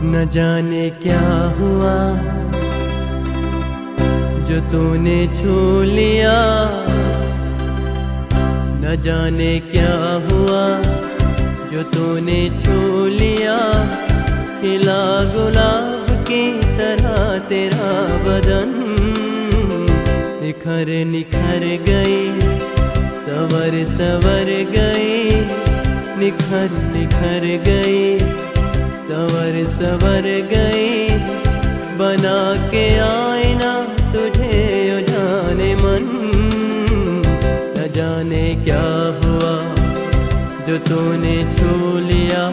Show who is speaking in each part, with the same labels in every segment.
Speaker 1: न जाने क्या हुआ जो तूने छू लिया, न जाने क्या हुआ जो तूने छू लिया। खिला गुलाब की तरह तेरा बदन निखर निखर गई, सवर सवर गई, निखर निखर गई, सवर सवर गई। बना के आईना तुझे ओ जाने मन, न जाने क्या हुआ जो तूने छू लिया।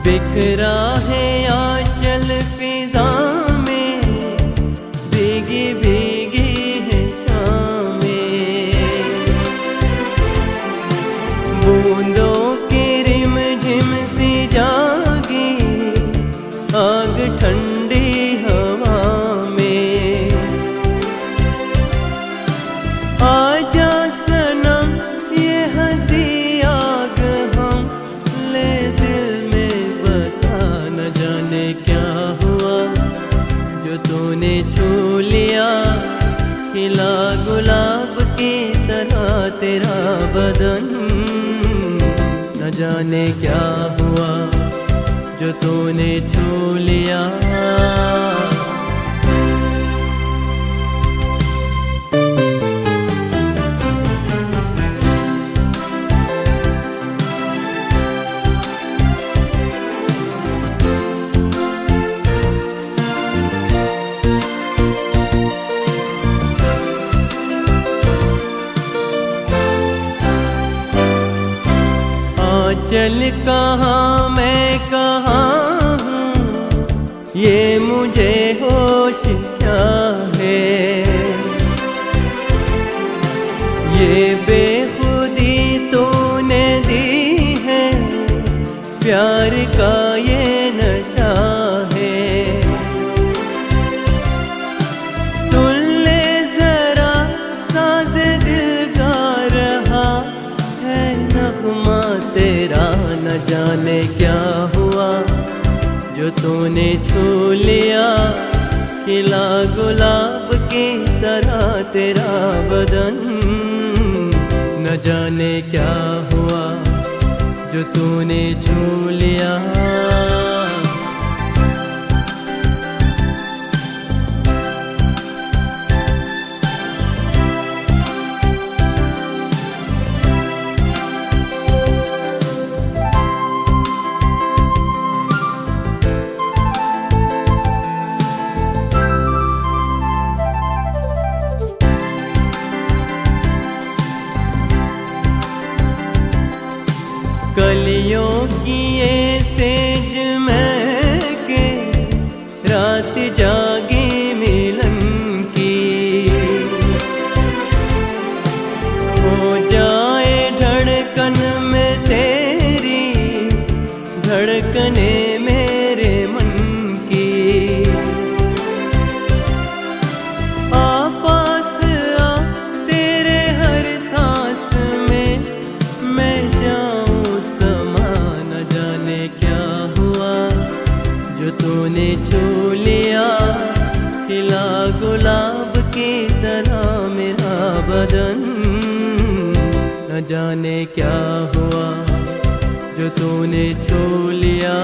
Speaker 1: बिखरा है आंचल फिजा में, भीगी भीगी है शामें, बूंदों की रिमझिम सी जागी आग ठंडी हवा में। आजा सनम ये हंसी आग हम ले दिल में, न जाने क्या हुआ जो तूने छू लिया। खिला गुलाब की तरह तेरा बदन, न जाने क्या हुआ जो तूने छू लिया। चल कहाँ मैं कहाँ हूँ ये मुझे होश क्या है। ये बेखुदी तूने दी है, प्यार का ये नशा है। सुन ले जरा साज़ दिल गा रहा है नग़्मा तेरा। न जाने क्या हुआ जो तूने छू लिया। खिला गुलाब की तरह तेरा बदन, न जाने क्या हुआ जो तूने छू लिया। कलियों की ये सेज महके, रात जागी मिलन की। हो जाए धड़कन में तेरी, धड़कने मेरे मन की। आ पास आ तेरे हर सांस में मैं जाऊं, तूने छू लिया। खिला गुलाब की तरह मेरा बदन, न जाने क्या हुआ जो तूने छू लिया।